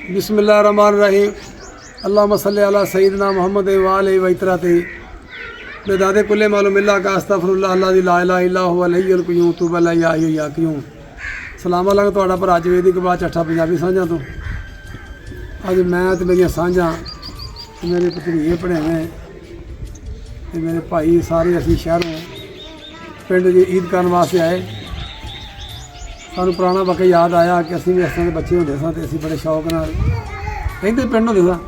बिस्मिल्लाहिर्रहमानिर्रहीम अल्लाहुम्मा सल्लि अला सय्यिदिना मुहम्मद व आलिहि व इतरातिही बेदादे कुल्ले मालूमिल्लाह का अस्तगफिरुल्लाह अल्लाज़ी ला इलाहा इल्ला हुवल हय्युल क़य्यूम तूबा इलैहि या हय्यु या क़य्यूम। सलाम अलैकुम तुहाडा भरा जवेदी कबाद चट्ठा पंजाबी सांझां तो अज मैं ते मेरियां सांझां मेरे भतरीए भणेवे ते मेरे भाई सारे असीं शहरों पिंड दी ईद करन वास्ते आए। सानूं पुराना वक्त याद आया कि असीं भी इस तरह के बच्चे होंदे सां ते असीं बड़े शौक नाल रहिंदे पिंड होंदे सां।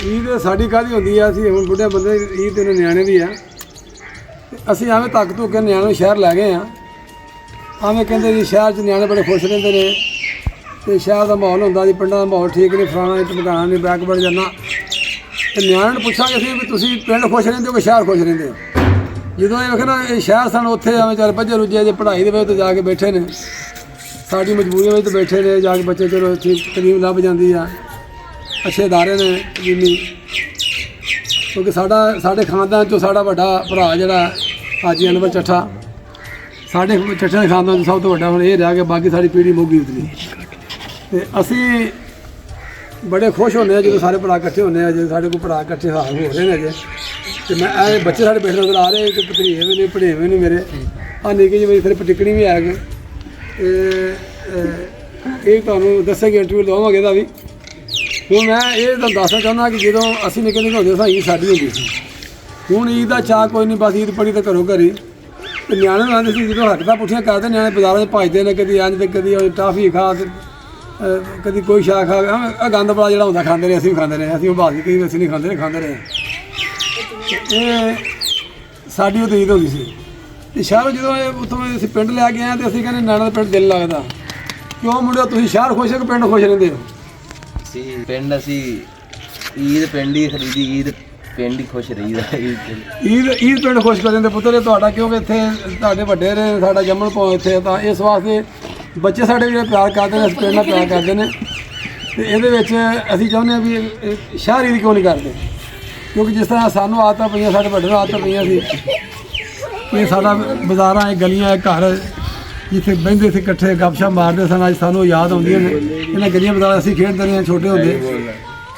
ईद साडी काहदी होंदी है, असीं हुण बुढ़े बंदे ईद ते न्याणे दी आ। असीं एवें धक्क धुक के न्याणे शहर लै गए हाँ। एवें कहंदे जी शहर च न्याणे बड़े खुश रहिंदे ने ते शहर दा माहौल हुंदा जी पिंडां दा माहौल ठीक नहीं, फलाना टमकाना नहीं, बैकवर्ड जाना। ते न्याणे नूं पुछांगे असीं भी तुसीं पिंड खुश रहिंदे हो कि शहर खुश रहिंदे हो? ਜਦੋਂ ਇਹ ਵੇਖਣਾ ਇਹ ਸ਼ਹਿਰ ਸਨ ਉੱਥੇ ਐਵੇਂ ਚੱਲ ਭੱਜੇ ਰੁੱਝੇ ਜੇ ਪੜ੍ਹਾਈ ਦੇ ਵਿੱਚ ਜਾ ਕੇ ਬੈਠੇ ਨੇ, ਸਾਡੀ ਮਜਬੂਰੀਆਂ ਵਿੱਚ ਬੈਠੇ ਨੇ ਜਾ ਕੇ ਬੱਚੇ ਚਲੋ ਇੱਥੇ ਤਲੀਮ ਲੱਭ ਜਾਂਦੀ ਆ, ਅੱਛੇ ਅਦਾਰੇ ਨੇ ਤਲੀਮੀ। ਕਿਉਂਕਿ ਸਾਡੇ ਖਾਨਦਾਨ 'ਚੋਂ ਸਾਡਾ ਵੱਡਾ ਭਰਾ ਜਿਹੜਾ ਹਾਜੀ ਅਨਵਰ ਚੱਠਾ, ਸਾਡੇ ਚੱਠੇ ਦੇ ਖਾਨਦਾਨ 'ਚ ਸਭ ਤੋਂ ਵੱਡਾ ਹੁਣ ਇਹ ਰਹਿ ਗਿਆ, ਬਾਕੀ ਸਾਡੀ ਪੀੜ੍ਹੀ ਮੁੱਗੀ ਉਤਲੀ। ਅਤੇ ਅਸੀਂ ਬੜੇ ਖੁਸ਼ ਹੁੰਦੇ ਹਾਂ ਜਦੋਂ ਸਾਰੇ ਭਰਾ ਇਕੱਠੇ ਹੁੰਦੇ ਆ, ਜੇ ਸਾਡੇ ਕੋਲ ਭਰਾ ਇਕੱਠੇ ਹੋ ਰਹੇ ਨੇ ਅਜੇ। ਤੇ ਮੈਂ ਇਹ ਬੱਚੇ ਸਾਡੇ ਬੈਠੇ ਨਜ਼ਰ ਆ ਰਹੇ ਕਿ ਭਤਰੀਏ ਵੀ ਨੇ ਭਣੇਵੇਂ ਨੇ ਮੇਰੇ ਆ ਨਿੱਕੀ ਜਿਹੀ ਮੇਰੀ ਫਿਰ ਪਟਿਕਣੀ ਵੀ ਆ ਗਏ। ਇਹ ਤੁਹਾਨੂੰ ਦੱਸਾਂਗੇ, ਇੰਟਰਵਿਊ ਲਵਾਂਗੇ ਇਹਦਾ ਵੀ। ਹੁਣ ਮੈਂ ਇਹ ਤੁਹਾਨੂੰ ਦੱਸਣਾ ਚਾਹੁੰਦਾ ਕਿ ਜਦੋਂ ਅਸੀਂ ਨਿੱਕੇ ਨਿੱਕੇ ਹੁੰਦੇ ਸਾਂ ਈਦ ਸਾਡੀ ਹੁੰਦੀ ਸੀ। ਹੁਣ ਈਦ ਦਾ ਚਾਅ ਕੋਈ ਨਹੀਂ, ਬਸ ਈਦ ਪੜੀ ਤਾਂ ਘਰੋਂ ਘਰੀ। ਤੇ ਨਿਆਣੇ ਨੂੰ ਆਉਂਦੇ ਸੀ ਜਦੋਂ ਹਰਕਤਾਂ ਪੁੱਠੀਆਂ ਕਰਦੇ, ਨਿਆਣੇ ਬਾਜ਼ਾਰਾਂ 'ਚ ਭੱਜਦੇ ਨੇ, ਕਦੀ ਇੰਝ ਤੇ ਕਦੀ ਟਾਫੀ ਖਾ, ਕਦੀ ਕੋਈ ਸ਼ਾ ਖਾ, ਆ ਗੰਦ ਬੜਾ ਜਿਹੜਾ ਹੁੰਦਾ ਖਾਂਦੇ ਰਹੇ। ਅਸੀਂ ਵੀ ਖਾਂਦੇ ਰਹੇ, ਅਸੀਂ ਉਹ ਬਾਜ਼ੀ ਕਈ ਅਸੀਂ ਨਹੀਂ ਖਾਂਦੇ ਰਹੇ। ਇਹ ਸਾਡੀ ਉਹ ਈਦ ਹੁੰਦੀ ਸੀ। ਅਤੇ ਸ਼ਹਿਰੋਂ ਜਦੋਂ ਉੱਥੋਂ ਅਸੀਂ ਪਿੰਡ ਲੈ ਕੇ ਆਏ ਤਾਂ ਅਸੀਂ ਕਹਿੰਦੇ ਨਿਆਣਾ ਦਾ ਪਿੰਡ ਦਿਲ ਲੱਗਦਾ। ਕਿਉਂ ਮੁੰਡਿਓ ਤੁਸੀਂ ਸ਼ਹਿਰ ਖੁਸ਼ ਹੋ ਕਿ ਪਿੰਡ ਖੁਸ਼ ਰਹਿੰਦੇ ਹੋ? ਅਸੀਂ ਈਦ ਪਿੰਡ ਹੀ ਖਰੀਦੀ, ਈਦ ਪਿੰਡ ਹੀ ਖੁਸ਼ ਰਹੀਦਾ। ਈਦ ਪਿੰਡ ਖੁਸ਼ ਕਰ ਦਿੰਦੇ ਪੁੱਤਰ ਤੁਹਾਡਾ, ਕਿਉਂਕਿ ਇੱਥੇ ਤੁਹਾਡੇ ਵੱਡੇ ਨੇ, ਸਾਡਾ ਜੰਮਣ ਪਾਉ ਇੱਥੇ, ਤਾਂ ਇਸ ਵਾਸਤੇ ਬੱਚੇ ਸਾਡੇ ਜਿਹੜੇ ਪਿਆਰ ਕਰਦੇ ਨੇ, ਇਸ ਪਿੰਡ ਨਾਲ ਪਿਆਰ ਕਰਦੇ ਨੇ। ਅਤੇ ਇਹਦੇ ਵਿੱਚ ਅਸੀਂ ਚਾਹੁੰਦੇ ਹਾਂ ਵੀ ਸ਼ਹਿਰ ਈਦ ਕਿਉਂ ਨਹੀਂ ਕਰਦੇ? ਕਿਉਂਕਿ ਜਿਸ ਤਰ੍ਹਾਂ ਸਾਨੂੰ ਆਦਤਾਂ ਪਈਆਂ, ਸਾਡੇ ਵੱਡੇ ਨੂੰ ਆਦਤਾਂ ਪਈਆਂ ਸੀ ਕਿ ਸਾਡਾ ਬਾਜ਼ਾਰਾਂ, ਇਹ ਗਲੀਆਂ, ਇਹ ਘਰ ਜਿੱਥੇ ਬਹਿੰਦੇ ਸੀ ਇਕੱਠੇ ਗੱਪਸ਼ਪ ਮਾਰਦੇ ਸਨ, ਅੱਜ ਸਾਨੂੰ ਯਾਦ ਆਉਂਦੀਆਂ ਨੇ। ਇਹਨਾਂ ਗਲੀਆਂ ਬਾਜ਼ਾਰਾਂ ਅਸੀਂ ਖੇਡਦੇ ਰਹੇ ਛੋਟੇ ਹੁੰਦੇ।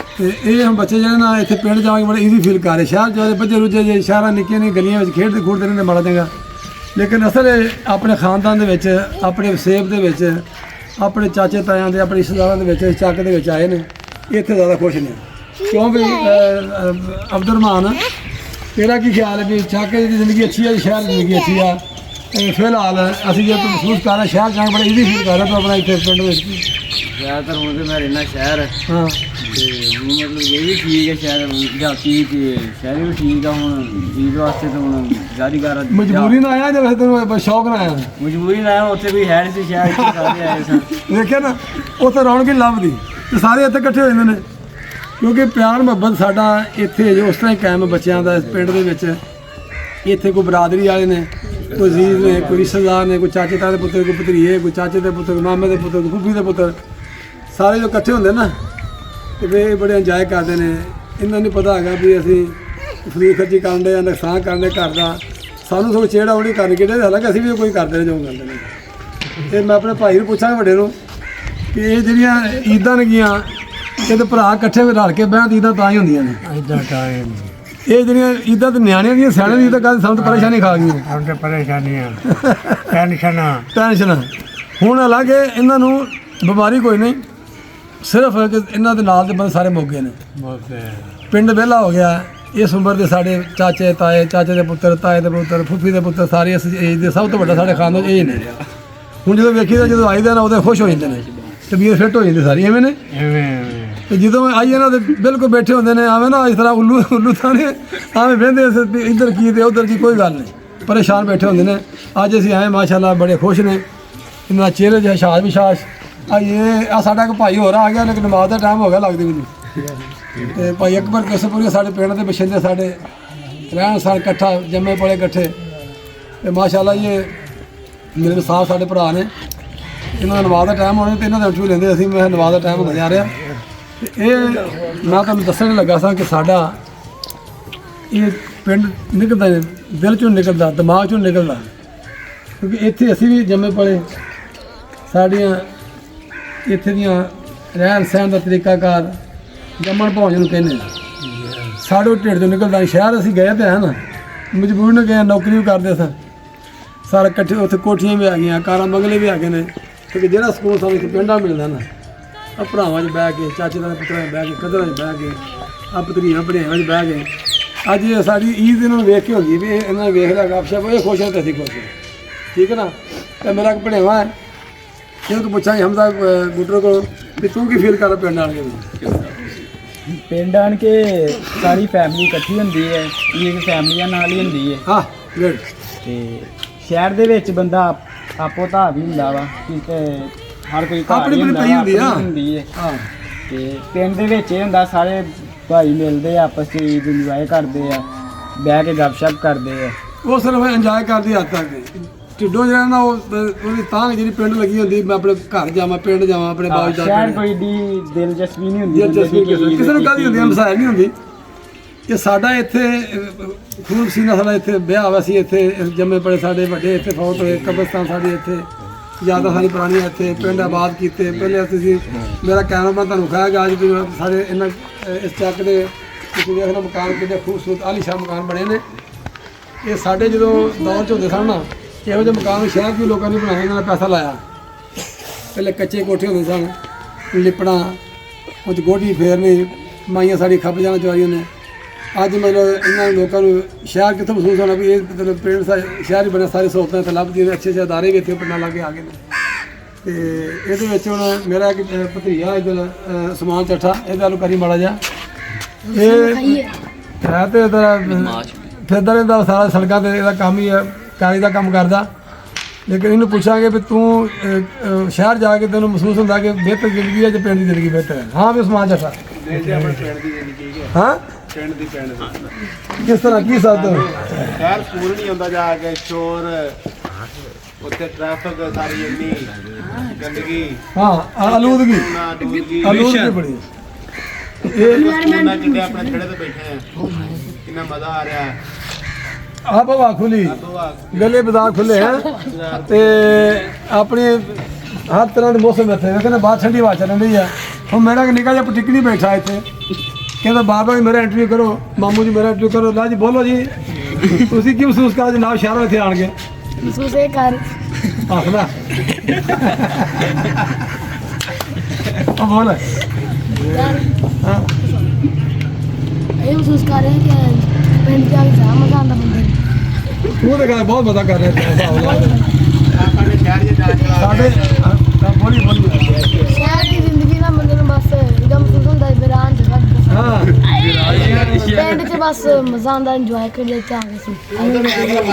ਅਤੇ ਇਹ ਹੁਣ ਬੱਚੇ ਜਿਹੜੇ ਨਾ ਇੱਥੇ ਪਿੰਡ ਜਾ ਕੇ ਬੜੇ ਈਜ਼ੀ ਫੀਲ ਕਰ ਰਹੇ। ਸ਼ਹਿਰ ਜੋ ਬੱਚੇ ਰੁੱਝੇ ਜੇ ਸ਼ਹਿਰਾਂ ਨਿੱਕੀਆਂ ਨਿੱਕੀਆਂ ਗਲੀਆਂ ਵਿੱਚ ਖੇਡਦੇ ਖੂਡਦੇ ਰਹਿੰਦੇ ਮਾੜਾ ਚੰਗਾ, ਲੇਕਿਨ ਅਸਲ ਆਪਣੇ ਖਾਨਦਾਨ ਦੇ ਵਿੱਚ, ਆਪਣੇ ਵਸੇਬ ਦੇ ਵਿੱਚ, ਆਪਣੇ ਚਾਚੇ ਤਾਇਆਂ ਦੇ, ਆਪਣੇ ਰਿਸ਼ਤੇਦਾਰਾਂ ਦੇ ਵਿੱਚ, ਚੱਕ ਦੇ ਵਿੱਚ ਆਏ ਨੇ, ਇੱਥੇ ਜ਼ਿਆਦਾ ਖੁਸ਼ ਨੇ। ਕਿਉਂ ਵੀ ਅਬਦੁਰਰਹਿਮਾਨ ਤੇਰਾ ਕੀ ਖਿਆਲ ਹੈ ਵੀ ਚਾਕੇ ਦੀ ਜ਼ਿੰਦਗੀ ਅੱਛੀ ਹੈ, ਸ਼ਹਿਰ ਦੀ ਜ਼ਿੰਦਗੀ ਅੱਛੀ ਆ? ਫਿਲਹਾਲ ਅਸੀਂ ਜੇ ਤੂੰ ਮਹਿਸੂਸ ਕਰ ਰਿਹਾ ਸ਼ਹਿਰ ਜਾਣਾ ਬੜਾ ਈਜ਼ੀ ਫੀਲ ਕਰ ਰਿਹਾ ਤੂੰ ਆਪਣਾ ਇੱਥੇ ਪਿੰਡ ਵਿੱਚ? ਜ਼ਿਆਦਾਤਰ ਹੁਣ ਤਾਂ ਮੈਂ ਰਹਿਣਾ ਸ਼ਹਿਰ। ਹਾਂ, ਅਤੇ ਹੁਣ ਮਤਲਬ ਇਹ ਵੀ ਠੀਕ ਹੈ ਸ਼ਹਿਰ, ਜਾਤੀ ਅਤੇ ਸ਼ਹਿਰ ਵੀ ਠੀਕ ਆ। ਹੁਣ ਈਦ ਵਾਸਤੇ ਤਾਂ ਹੁਣ ਜਾਰੀ ਕਰ ਮਜਬੂਰੀ ਨਾਲ ਆਇਆ ਜਾਂ ਵੈਸੇ ਤੈਨੂੰ ਸ਼ੌਕ ਨਾਲ ਆਇਆ? ਮਜਬੂਰੀ ਨਾਲ ਆਇਆ, ਉੱਥੇ ਕੋਈ ਹੈ ਨਹੀਂ ਸੀ ਸ਼ਹਿਰ, ਇੱਥੇ ਸਾਰੇ ਆਏ ਸਨ। ਦੇਖਿਆ ਨਾ, ਉੱਥੇ ਰੌਣਕ ਹੀ ਲੱਭਦੀ ਅਤੇ ਸਾਰੇ ਇੱਥੇ ਇਕੱਠੇ ਹੋ ਜਾਂਦੇ ਨੇ। ਕਿਉਂਕਿ ਪਿਆਰ ਮੁਹੱਬਤ ਸਾਡਾ ਇੱਥੇ ਜੋ ਉਸ ਤਰ੍ਹਾਂ ਹੀ ਕਾਇਮ ਬੱਚਿਆਂ ਦਾ ਇਸ ਪਿੰਡ ਦੇ ਵਿੱਚ। ਇੱਥੇ ਕੋਈ ਬਰਾਦਰੀ ਵਾਲੇ ਨੇ, ਕੋਈ ਅਜ਼ੀਜ਼ ਨੇ, ਕੋਈ ਰਿਸ਼ਤੇਦਾਰ ਨੇ, ਕੋਈ ਚਾਚੇ ਤਾਏ ਦੇ ਪੁੱਤਰ, ਕੋਈ ਭਤਰੀਏ, ਕੋਈ ਚਾਚੇ ਦੇ ਪੁੱਤਰ, ਮਾਮੇ ਦੇ ਪੁੱਤਰ, ਕੋਈ ਫੁੱਫੀ ਦੇ ਪੁੱਤਰ, ਸਾਰੇ ਜੋ ਇਕੱਠੇ ਹੁੰਦੇ ਨਾ ਤੇ ਫਿਰ ਬੜੇ ਇੰਜੋਏ ਕਰਦੇ ਨੇ। ਇਹਨਾਂ ਨੂੰ ਪਤਾ ਹੈਗਾ ਵੀ ਅਸੀਂ ਫਜ਼ੂਲ ਖਰਚੀ ਕਰਨ ਦੇ ਜਾਂ ਨੁਕਸਾਨ ਕਰਨ ਦੇ ਘਰ ਦਾ, ਸਾਨੂੰ ਸਗੋਂ ਚਿਹੜਾ ਉਹਦੀ ਕਰਨੀ ਕਿਹੜੇ, ਹਾਲਾਂਕਿ ਅਸੀਂ ਵੀ ਕੋਈ ਕਰਦੇ ਨੇ ਜੋ ਕਰਦੇ ਨੇ। ਅਤੇ ਮੈਂ ਆਪਣੇ ਭਾਈ ਨੂੰ ਪੁੱਛਾਂਗਾ ਵੱਡੇ ਨੂੰ ਕਿ ਇਹ ਜਿਹੜੀਆਂ ਈਦਾਂ ਨੇਗੀਆਂ, ਇਹ ਤਾਂ ਭਰਾ ਇਕੱਠੇ ਰਲ ਕੇ ਬਹਿਣ ਈਦਾਂ ਤਾਂ ਹੀ ਹੁੰਦੀਆਂ ਨੇ। ਇਹ ਜਿਹੜੀਆਂ ਈਦਾਂ ਤੇ ਨਿਆਣਿਆਂ ਦੀਆਂ, ਸਿਆਣਿਆਂ ਦੀ ਤਾਂ ਗੱਲ ਸਾਨੂੰ ਤਾਂ ਪਰੇਸ਼ਾਨੀ ਖਾ ਗਈ। ਹੁਣ ਤਾਂ ਪਰੇਸ਼ਾਨੀਆਂ, ਟੈਨਸ਼ਨ। ਹੁਣ ਹਾਲਾਂਕਿ ਇਹਨਾਂ ਨੂੰ ਬਿਮਾਰੀ ਕੋਈ ਨਹੀਂ, ਸਿਰਫ ਇਹਨਾਂ ਦੇ ਨਾਲ ਦੇ ਬੰਦੇ ਸਾਰੇ ਮੁੱਕ ਗਏ ਨੇ। ਪਿੰਡ ਵਿਹਲਾ ਹੋ ਗਿਆ। ਇਸ ਉਮਰ ਦੇ ਸਾਡੇ ਚਾਚੇ ਤਾਏ, ਚਾਚੇ ਦੇ ਪੁੱਤਰ, ਤਾਏ ਦੇ ਪੁੱਤਰ, ਫੁੱਫੀ ਦੇ ਪੁੱਤਰ, ਸਾਰੇ ਇਸ ਏਜ ਦੇ ਸਭ ਤੋਂ ਵੱਡਾ ਸਾਡੇ ਖਾਨਦਾਨ ਇਹ ਨੇ। ਹੁਣ ਜਦੋਂ ਵੇਖੀਦਾ, ਜਦੋਂ ਆਈਦਾ ਨਾ ਉਦੋਂ ਖੁਸ਼ ਹੋ ਜਾਂਦੇ ਨੇ, ਤਬੀਅਤ ਫਿੱਟ ਹੋ ਜਾਂਦੀ ਸਾਰੀ। ਐਵੇਂ ਨੇ ਤੇ ਜਦੋਂ ਆਈ ਇਹਨਾਂ ਦੇ ਬਿਲਕੁਲ ਬੈਠੇ ਹੁੰਦੇ ਨੇ ਐਵੇਂ ਨਾ, ਇਸ ਤਰ੍ਹਾਂ ਉੱਲੂ ਥਾਣੇ ਐਵੇਂ ਬਹਿੰਦੇ ਇੱਧਰ ਕੀ ਤੇ ਉੱਧਰ ਕੀ, ਕੋਈ ਗੱਲ ਨਹੀਂ, ਪਰੇਸ਼ਾਨ ਬੈਠੇ ਹੁੰਦੇ ਨੇ। ਅੱਜ ਅਸੀਂ ਆਏ ਮਾਸ਼ਾਅੱਲਾ ਬੜੇ ਖੁਸ਼ ਨੇ, ਇਹਨਾਂ ਦਾ ਚਿਹਰੇ 'ਚ ਹਸ਼ਾਸ਼ ਵਿਸ਼ਾਸ਼। ਆ ਸਾਡਾ ਇੱਕ ਭਾਈ ਹੋਰ ਆ ਗਿਆ, ਲੇਕਿਨ ਨਮਾਜ਼ ਦਾ ਟਾਈਮ ਹੋ ਗਿਆ ਲੱਗਦੀ ਮੈਨੂੰ। ਅਤੇ ਭਾਈ ਅਕਬਰ ਕਿਸਪੁਰੀ ਸਾਡੇ ਪਿੰਡ ਦੇ ਬਸ਼ਿੰਦੇ, ਸਾਡੇ ਰਹਿਣ ਸਹਿਣ ਇਕੱਠਾ, ਜੰਮੇ ਪਲੇ ਇਕੱਠੇ। ਅਤੇ ਮਾਸ਼ਾਅੱਲਾ ਇਹ ਮੇਰੇ ਸਾਥ ਸਾਡੇ ਭਰਾ ਨੇ। ਇਹਨਾਂ ਦਾ ਨਮਾਜ਼ ਦਾ ਟਾਈਮ ਹੋਣਾ ਅਤੇ ਇਹਨਾਂ ਦਾ ਇੰਟਰਵਿਊ ਲੈਂਦੇ ਅਸੀਂ। ਮੈਂ ਨਮਾਜ਼ ਦਾ ਟਾਈਮ ਹੁੰਦਾ ਜਾ ਰਿਹਾ। ਅਤੇ ਇਹ ਮੈਂ ਤੁਹਾਨੂੰ ਦੱਸਣ ਲੱਗਾ ਸਾਂ ਕਿ ਸਾਡਾ ਇਹ ਪਿੰਡ ਨਿਕਲਦਾ, ਦਿਲ 'ਚੋਂ ਨਿਕਲਦਾ, ਦਿਮਾਗ 'ਚੋਂ ਨਿਕਲਦਾ। ਕਿਉਂਕਿ ਇੱਥੇ ਅਸੀਂ ਵੀ ਜੰਮੇ ਪਲੇ, ਸਾਡੀਆਂ ਇੱਥੇ ਦੀਆਂ ਰਹਿਣ ਸਹਿਣ ਦਾ ਤਰੀਕਾਕਾਰ ਜੰਮਣ ਭੋਜ ਨੂੰ ਕਹਿੰਦੇ ਆ। ਸਾਡੇ ਢਿੱਡ ਚੋਂ ਨਿਕਲਦਾ ਸ਼ਹਿਰ ਅਸੀਂ ਗਏ ਤੇ ਹਨ ਮਜਬੂਰ ਨੇ ਗਏ, ਨੌਕਰੀ ਵੀ ਕਰਦੇ ਸਨ ਸਾਰੇ ਇਕੱਠੇ, ਉੱਥੇ ਕੋਠੀਆਂ ਵੀ ਆ ਗਈਆਂ, ਕਾਰਾਂ ਬੰਗਲੇ ਵੀ ਆ ਗਏ ਨੇ, ਕਿਉਂਕਿ ਜਿਹੜਾ ਸਕੂਨ ਸਾਨੂੰ ਇੱਕ ਪਿੰਡਾਂ ਮਿਲਦਾ ਨਾ, ਆ ਭਰਾਵਾਂ 'ਚ ਬਹਿ ਕੇ, ਚਾਚੇ ਦਾ ਪੁੱਤਰਾਂ 'ਚ ਬਹਿ ਕੇ, ਕਦਰਾਂ 'ਚ ਬਹਿ ਕੇ, ਆ ਭਤਰੀਆਂ ਭੜਿਆਵਾਂ 'ਚ ਬਹਿ ਕੇ, ਅੱਜ ਇਹ ਸਾਡੀ ਈਦ ਇਹਨਾਂ ਨੂੰ ਵੇਖ ਕੇ ਹੁੰਦੀ ਵੀ ਇਹਨਾਂ ਨੇ ਵੇਖ ਲਿਆ ਗੱਪਸ਼ਪ, ਇਹ ਖੁਸ਼ ਹੈ ਤੇ ਅਸੀਂ ਖੁਸ਼ ਹਾਂ, ਠੀਕ ਹੈ ਨਾ। ਤੇ ਮੇਰਾ ਇੱਕ ਭੜੇਵਾ ਹੈ, ਇਹਨੂੰ ਤੂੰ ਪੁੱਛਾਂਗੇ ਹਮਦਾ ਗੁੱਟਰ ਕੋਲ ਵੀ ਤੂੰ ਕੀ ਫੀਲ ਕਰ ਪਿੰਡ ਆਣ ਕੇ? ਪਿੰਡ ਆਣ ਕੇ ਸਾਰੀ ਫੈਮਿਲੀ ਇਕੱਠੀ ਹੁੰਦੀ ਹੈ, ਈਦ ਫੈਮਲੀਆਂ ਨਾਲ ਹੀ ਹੁੰਦੀ ਹੈ। ਹਾਂ ਗੁੱਡ। ਤੇ ਸ਼ਹਿਰ ਦੇ ਵਿੱਚ ਬੰਦਾ ਆਪੋ ਧਾ ਵੀ ਹੁੰਦਾ ਵਾ ਕਿ ਤੇ ਹਰ ਕੋਈ ਘਰ ਆਪਣੀ ਹੀ ਆਪਣੀ ਹੁੰਦਾ ਪਈ ਹੁੰਦੀ ਆ। ਹੁੰਦੀ ਹੈ। ਹਾਂ ਤੇ ਪਿੰਡ ਦੇ ਵਿੱਚ ਇਹ ਹੁੰਦਾ ਸਾਰੇ ਭਾਈ ਮਿਲਦੇ ਆ, ਆਪਸ 'ਚ ਈਦ ਇੰਜੋਏ ਕਰਦੇ ਆ, ਬਹਿ ਕੇ ਗੱਪਸ਼ਪ ਕਰਦੇ ਆ। ਉਹ ਸਿਰਫ ਇੰਜੋਏ ਕਰਦੀ ਹੱਦ ਤੱਕ, ਢਿੱਡੋਂ ਜਿਹੜਾ ਨਾ ਉਹਦੀ ਤਾਂ ਜਿਹੜੀ ਪਿੰਡ ਲੱਗੀ ਹੁੰਦੀ, ਮੈਂ ਆਪਣੇ ਘਰ ਜਾਵਾਂ, ਪਿੰਡ ਜਾਵਾਂ, ਆਪਣੇ ਬਾਜ ਦਾ ਸ਼ਹਿਰ ਕੋਈ ਦੀ ਦਿਲਚਸਪੀ ਨਹੀਂ ਹੁੰਦੀ ਕਿਸੇ ਨੂੰ ਕਾਹਦੀ ਹੁੰਦੀ, ਮਸਾਇਲ ਨਹੀਂ ਹੁੰਦੀ। ਇਹ ਸਾਡਾ ਇੱਥੇ ਖੂਨ ਸੀਨਾ, ਸਾਡਾ ਇੱਥੇ ਵਿਆਹ ਹੋਇਆ ਸੀ, ਇੱਥੇ ਜੰਮੇ ਪੜੇ ਸਾਡੇ ਵੱਡੇ ਇੱਥੇ ਫੌਤ ਹੋਏ, ਕਬਰਸਤਾਨ ਸਾਡੀ ਇੱਥੇ, ਯਾਦਾਂ ਸਾਡੀ ਪੁਰਾਣੀਆਂ ਇੱਥੇ, ਪਿੰਡ ਆਬਾਦ ਕੀਤੇ। ਪਹਿਲੇ ਅਸੀਂ ਮੇਰਾ ਕੈਮਰਾਮੈਨ ਤੁਹਾਨੂੰ ਖਾਏਗਾ ਅੱਜ ਵੀ ਸਾਰੇ ਇਹਨਾਂ ਇਸ ਚੱਕ ਦੇ ਤੁਸੀਂ ਵੇਖਣਾ ਮਕਾਨ ਕਿੰਨੇ ਖੂਬਸੂਰਤ ਆਲੀਸ਼ਾਨ ਮਕਾਨ ਬਣੇ ਨੇ। ਇਹ ਸਾਡੇ ਜਦੋਂ ਦੌਰ 'ਚ ਹੁੰਦੇ ਸਨ ਨਾ, ਇਹੋ ਜਿਹੇ ਮਕਾਨ ਸ਼ਹਿਰ ਵੀ ਲੋਕਾਂ ਨੇ ਬਣਾਏ, ਇਹਨਾਂ ਨੇ ਪੈਸਾ ਲਾਇਆ। ਪਹਿਲੇ ਕੱਚੇ ਕੋਠੇ ਹੁੰਦੇ ਸਨ, ਲਿਪਣਾ ਉਹ 'ਚ ਗੋਢੀ ਫੇਰਨੀ, ਮਾਈਆਂ ਸਾਡੀ ਖੱਪ ਜਾਣਾ ਚਾਹੀਦੀਆਂ ਨੇ। ਅੱਜ ਮਤਲਬ ਇਹਨਾਂ ਲੋਕਾਂ ਨੂੰ ਸ਼ਹਿਰ ਕਿੱਥੋਂ ਮਹਿਸੂਸ ਹੋਣਾ ਵੀ ਇਹ ਮਤਲਬ ਪਿੰਡ ਸ਼ਹਿਰ ਹੀ ਬਣਿਆ, ਸਾਰੀ ਸਹੂਲਤਾਂ ਇੱਥੇ ਲੱਭਦੀਆਂ ਨੇ, ਅੱਛੇ ਅਦਾਰੇ ਵੀ ਇੱਥੇ ਪਿੰਡਾਂ ਲਾਗੇ ਆ ਗਏ ਨੇ। ਤੇ ਇਹਦੇ ਵਿੱਚ ਹੁਣ ਮੇਰਾ ਇੱਕ ਭਤੀਜਾ ਇੱਧਰ ਸਮਾਨ ਚੱਠਾ, ਇਹਦੇ ਵੱਲ ਕਰੀ ਮਾੜਾ ਜਿਹਾ, ਇਹ ਹੈ ਤੇ ਇਹਦਾ ਫਿਰਦਾ ਰਹਿੰਦਾ ਸਾਰਾ ਸੜਕਾਂ 'ਤੇ, ਇਹਦਾ ਕੰਮ ਹੀ ਹੈ, ਕਾਰੀ ਦਾ ਕੰਮ ਕਰਦਾ। ਲੇਕਿਨ ਇਹਨੂੰ ਪੁੱਛਾਂਗੇ ਵੀ ਤੂੰ ਸ਼ਹਿਰ ਜਾ ਕੇ ਤੈਨੂੰ ਮਹਿਸੂਸ ਹੁੰਦਾ ਕਿ ਬਿਹਤਰ ਜ਼ਿੰਦਗੀ ਹੈ ਜਾਂ ਪਿੰਡ ਦੀ ਜ਼ਿੰਦਗੀ ਬਿਹਤਰ ਹੈ? ਹਾਂ ਵੀ ਸਮਾਨ ਚੱਠਾ ਹਾਂ ਪਿੰਡ ਦੀ ਪਿੰਡ ਕਿਸ ਤਰ੍ਹਾਂ ਕੀ ਸਕਦੇ ਹੋ? ਸ਼ਹਿਰ ਸਕੂਲ ਨਹੀਂ ਹੁੰਦਾ, ਜਾ ਕੇ ਸ਼ੋਰ, ਉੱਥੇ ਟ੍ਰੈਫਿਕ ਸਾਰੀ ਇੰਨੀ ਗੰਦਗੀ, ਹਾਂ ਆਲੂਦਗੀ ਨਾ ਦੂਜੀ ਆਲੂਦਗੀ ਬੜੀ ਹੈ। ਸਕੂਲਾਂ ਕਿਤੇ ਆਪਣੇ ਖੜੇ ਤੇ ਬੈਠੇ ਆ, ਕਿੰਨਾ ਮਜ਼ਾ ਆ ਰਿਹਾ ਹੈ। ਆਪ ਹਵਾ ਖੁੱਲੀ, ਗਲੇ ਬਦਾਕ ਖੁੱਲੇ ਹੈ ਤੇ ਆਪਣੀ ਹਰ ਤਰ੍ਹਾਂ ਦੇ ਮੌਸਮ ਇੱਥੇ ਕਹਿੰਦੇ ਬਾਹਰ ਠੰਡੀ ਹਵਾ ਚੱਲਣ ਰਹੀ ਹੈ। ਹੁਣ ਮੇਰਾ ਇੱਕ ਨਿੱਕਾ ਜਿਹਾ ਪਟਿਕਣੀ ਬੈਠਾ ਇੱਥੇ, ਕਹਿੰਦਾ ਬਾਬਾ ਜੀ ਮੇਰਾ ਇੰਟਰਵਿਊ ਕਰੋ, ਮਾਮੂ ਜੀ ਮੇਰਾ ਇੰਟਰਵਿਊ ਕਰੋ। ਲਾ ਜੀ ਬੋਲੋ ਜੀ, ਤੁਸੀਂ ਕੀ ਮਹਿਸੂਸ ਕਰਦੇ ਜਨਾਬ ਸ਼ਹਿਰੋਂ ਇੱਥੇ ਆਣ ਕੇ? ਮਹਿਸੂਸ ਇਹ ਕਰ ਆਖਦਾ ਉਹ ਬੋਲ। ਹਾਂ ਇਹ ਮਹਿਸੂਸ ਕਰ ਰਹੇ ਕਿ ਪਿੰਡ ਜਾ ਕੇ ਜਾ ਮਜ਼ਾ ਆਉਂਦਾ ਬੰਦੇ ਨੂੰ। ਤੂੰ ਤਾਂ ਗੱਲ ਬਹੁਤ ਮਜ਼ਾ ਕਰ ਰਿਹਾ ਸਾਡੇ ਸ਼ਹਿਰ ਜੇ ਜਾ ਕੇ ਸਾਡੇ ਬੋਲੀ ਸ਼ਹਿਰ ਦੀ ਜ਼ਿੰਦਗੀ ਦਾ ਬੰਦੇ ਨੂੰ ਬਸ ਇਹਦਾ ਮਹਿਸੂਸ ਹੁੰਦਾ ਹੈ ਵਿਰਾਨ ਜਗ੍ਹਾ ਹਾਂ ਪਿੰਡ 'ਚ ਬਸ ਮਜ਼ਾ ਆਉਂਦਾ, ਇੰਜੋਏ ਕਰਦੇ ਤੇ ਆ ਗਏ ਸੀ।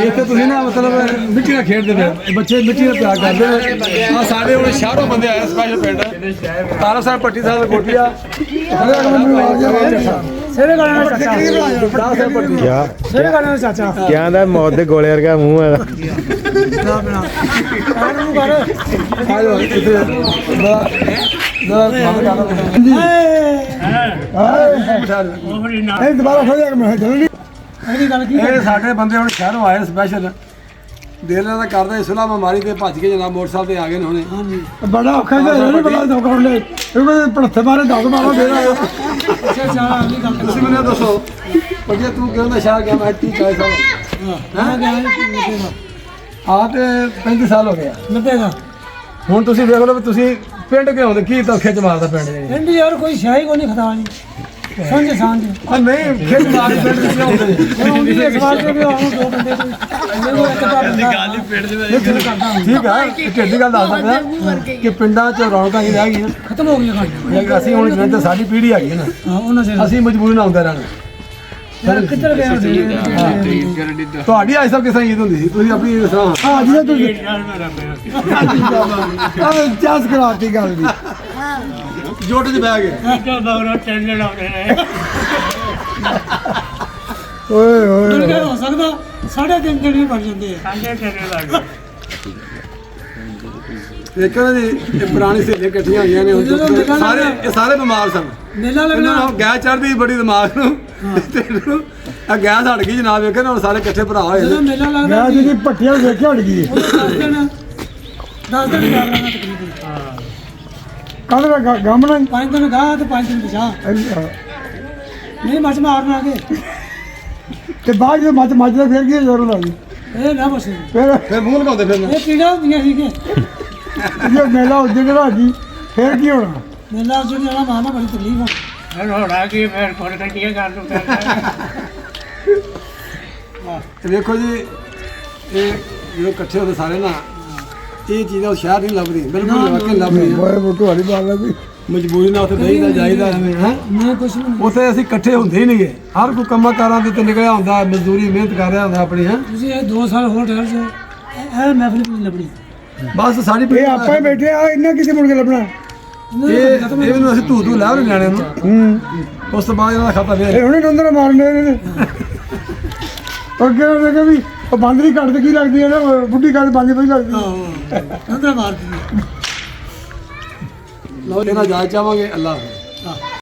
ਇੱਥੇ ਤੁਸੀਂ ਨਾ ਮਤਲਬ ਮਿੱਟੀ ਨਾਲ ਖੇਡਦੇ ਪਏ, ਬੱਚੇ ਮਿੱਟੀ ਨਾਲ ਪਿਆਰ ਕਰਦੇ ਨੇ। ਆ ਸਾਡੇ ਹੁਣ ਸ਼ਹਿਰੋਂ ਬੰਦੇ ਆਏ ਸਪੈਸ਼ਲ ਪਿੰਡ ਤਾਰਾ ਸਾਹਿਬ ਪੱਟੀ ਸਾਹਿਬ ਕੋਠੀ ਆ ਸੇਰੇ ਗਾਣਾ ਦਾ ਚਾਚਾ ਤਾਰਾ ਸਾਹਿਬ ਪੱਟੀ ਸੇਰੇ ਗਾਣਾ ਦਾ ਚਾਚਾ ਕਿਆ ਦਾ ਮੌਤ ਦੇ ਗੋਲੇ ਵਰਗਾ ਮੂੰਹ ਹੈ ਆ ਜਾਓ ਇੱਥੇ ਇਹ ਦੁਬਾਰਾ ਫੜਿਆ ਕਿ ਮੈਂ ਚੱਲਣੀ ਇਹਦੀ ਗੱਲ ਕੀ ਇਹ ਸਾਡੇ ਬੰਦੇ ਹੁਣ ਸ਼ਹਿਰੋਂ ਆਏ ਸਪੈਸ਼ਲ ਦੇਲਾਂ ਦਾ ਕਰਦਾ ਸੁਲਾ ਬਿਮਾਰੀ ਤੇ ਭੱਜ ਕੇ ਜਨਾਬ ਮੋਟਰਸਾਈਕਲ ਤੇ ਆ ਗਏ ਨੇ ਹੁਣੇ। ਹਾਂਜੀ ਬੜਾ ਔਖਾ ਜਿਹਾ ਨਹੀਂ ਬੜਾ ਔਖਾ ਹੁੰਦੇ ਇਹ ਪੜਥੇ ਬਾਰੇ ਦੱਸ ਮਾਰੋ ਦੇਣਾ ਤੁਸੀਂ ਮੈਨੂੰ ਦੱਸੋ ਜੇ ਤੂੰ ਕਹਿੰਦਾ ਸ਼ਹਿਰ ਗਿਆ ਮੈਂ 30-40 ਸਾਲ ਹਾਂ ਤੇ 35 ਸਾਲ ਹੋ ਗਿਆ 90 ਦਾ। ਹੁਣ ਤੁਸੀਂ ਵੇਖ ਲਓ ਵੀ ਤੁਸੀਂ ਪਿੰਡ ਕਿਉਂ ਆਉਂਦੇ ਕੀ ਤਾਂ ਖਿੱਚ ਮਾਰਦਾ ਪਿੰਡ ਯਾਰ ਕੋਈ ਸ਼ਾਹ ਹੀ ਕੋਈ ਨਹੀਂ ਖਤਾ ਨਹੀਂ ਸਾਂਝ ਆ ਨਹੀਂ ਖਿੱਚ ਮਾਰਦੇ ਪਿੰਡ ਕਿਉਂ ਆਉਂਦੇ ਇਸ ਵਾਰ ਤੇ ਵੀ ਆਉਂ ਦੋ ਬੰਦੇ ਕੋਈ ਇੱਕ ਤਾਂ ਗੱਲ ਪਿੰਡ ਦੇ ਠੀਕ ਆ ਢੇਡੀ ਗੱਲ ਦੱਸ ਸਕਦਾ ਕਿ ਪਿੰਡਾਂ 'ਚ ਰੌਣਕਾਂ ਹੀ ਰਹਿ ਗਈਆਂ ਖਤਮ ਹੋ ਗਈਆਂ ਅਸੀਂ ਹੁਣ ਜਿਵੇਂ ਸਾਡੀ ਪੀੜ੍ਹੀ ਆ ਗਈ ਨਾ ਹਾਂ ਉਹਨਾਂ ਸੇ ਅਸੀਂ ਮਜਬੂਰੀ ਨਾਲ ਆਉਂਦੇ ਰਹਿਣਾ। ਕਿੱਧਰ ਗਏ ਤੁਹਾਡੀ ਅੱਜ ਤੱਕ ਕਿਸ ਤਰ੍ਹਾਂ ਈਦ ਹੁੰਦੀ ਸੀ ਤੁਸੀਂ ਆਪਣੀ ਦੱਸੋ। ਹਾਂ ਜੀ ਤੁਸੀਂ ਚਾਸ ਕਰਾਤੀ ਗੱਲ ਦੀ ਜੋਟ 'ਚ ਬਹਿ ਗਏ ਓਏ ਓਏ ਕਿਹੜਾ ਹੋ ਸਕਦਾ 3.5 ਦਿਨ ਹੀ ਬਣ ਜਾਂਦੇ ਆ ਦੇਖੋ ਜੀ ਇਹ ਪੁਰਾਣੀ ਸਹੇਲੀਆਂ ਇਕੱਠੀਆਂ ਹੋਈਆਂ ਨੇ ਹੁਣ ਸਾਰੇ ਇਹ ਸਾਰੇ ਬਿਮਾਰ ਸਨ। ਮੇਲਾ ਇਹਨਾਂ ਲੱਗਣਾ ਨੂੰ ਗੈਸ ਚੜ੍ਹਦੀ ਬੜੀ ਦਿਮਾਗ ਨੂੰ ਤੇ ਇਹਨੂੰ ਆ ਗੈਸ ਹਟ ਗਈ ਜਨਾਬ ਵੇਖਿਆ ਨਾ ਹੁਣ ਸਾਰੇ ਇਕੱਠੇ ਭਰਾ ਹੋਏ ਜਦੋਂ ਨੇ। ਮੇਲਾ ਲੱਗਦਾ ਗੈਸ ਦੀ ਭੱਟੀਆਂ ਵੇਖਿਆ ਹਟ ਗਈ 10 ਦਿਨ 10 ਦਿਨ ਕਰ ਲੈਣਾ ਤਕਰੀਬਨ ਕੱਲ ਦਾ ਗਾਮਣਾ 5 ਦਿਨ ਗਾਹ ਤੇ 5 ਦਿਨ ਪਿਛਾ ਨਹੀਂ ਮੱਝ ਮਾਰਨ ਆ ਗਏ ਤੇ ਬਾਅਦ ਜੇ ਮੱਝ ਦਾ ਫੇਰ ਕੀ ਜ਼ਰੂਰ ਲੱਗੀ ਇਹ ਨਾ ਬਸ ਫਿਰ ਮੂੰਹ ਲਗਾਉਂਦੇ ਫਿਰ ਇਹ ਕੀੜਾ ਹੁੰਦੀਆਂ ਸੀਗੇ ਜੇ ਮੇਲਾ ਉੱਜੇ ਜਿਹੜਾ ਜੀ ਫੇਰ ਕੀ ਹੋਣਾ ਮੇਲਾ ਉਸ ਜਿਹੜਾ ਮਾਨਾ ਬੜੀ ਤਕਲੀਫ ਆ ਤੇ ਵੇਖੋ ਜੀ ਇਹ ਜਦੋਂ ਇਕੱਠੇ ਹੁੰਦੇ ਸਾਰੇ ਨਾ ਇਹ ਚੀਜ਼ਾਂ ਉਹ ਸ਼ਹਿਰ ਨਹੀਂ ਲੱਭਦੀ ਬਿਲਕੁਲ ਵਾਕਈ ਲੱਭਦੀ ਬੋਏ ਬੋਟੂ ਵਾਲੀ ਬਾਤ ਲੱਗੀ ਮਜਬੂਰੀ ਨਾਲ ਉੱਥੇ ਬਹੀਦਾ ਜਾਈਦਾ ਐਵੇਂ ਹੈ ਮੈਂ ਕੁਛ ਨਹੀਂ ਉੱਥੇ ਅਸੀਂ ਇਕੱਠੇ ਹੁੰਦੇ ਹੀ ਨਹੀਂਗੇ ਹਰ ਕੋਈ ਕੰਮਾਂ ਕਾਰਾਂ ਦੇ ਉੱਤੇ ਨਿਕਲਿਆ ਹੁੰਦਾ ਮਜ਼ਦੂਰੀ ਮਿਹਨਤ ਕਰ ਰਿਹਾ ਹੁੰਦਾ ਆਪਣੀ ਹੈ ਤੁਸੀਂ ਇਹ 2 ਸਾਲ ਹੋਰ ਠਹਿਰ ਜਾਓ ਇਹ ਮਹਿਫਲ ਨਹੀਂ ਲੱਭਣੀ ਬਸ ਸਾਡੀ ਇਹ ਆਪਾਂ ਹੀ ਬੈਠੇ ਆ ਇਹਨਾਂ ਕਿਸੇ ਮੁੜ ਕੇ ਲੱਭਣਾ ਇਹ ਨੂੰ ਅਸੀਂ ਧੂ ਲਾਹ ਨਿਆਣਿਆਂ ਨੂੰ ਉਸ ਤੋਂ ਬਾਅਦ ਇਹਨਾਂ ਦਾ ਖਾਤਾ ਫੇਰ ਇਹ ਹੁਣੇ ਨੰਦਰ ਮਾਰਨੇ ਨੇ ਅੱਗੇ ਨਾ ਦੇਖੇ ਵੀ ਉਹ ਬਾਂਦਰੀ ਘੱਟ ਤੇ ਕੀ ਲੱਗਦੀ ਹੈ ਨਾ ਬੁੱਢੀ ਘੱਟ ਬਾਂਦੀ ਪਈ ਲੱਗਦੀ ਅੰਦਰ ਮਾਰਦੀ ਲਓ ਇਹਨਾਂ ਜਾਇ ਚਾਹਾਂਗੇ ਅੱਲਾਹ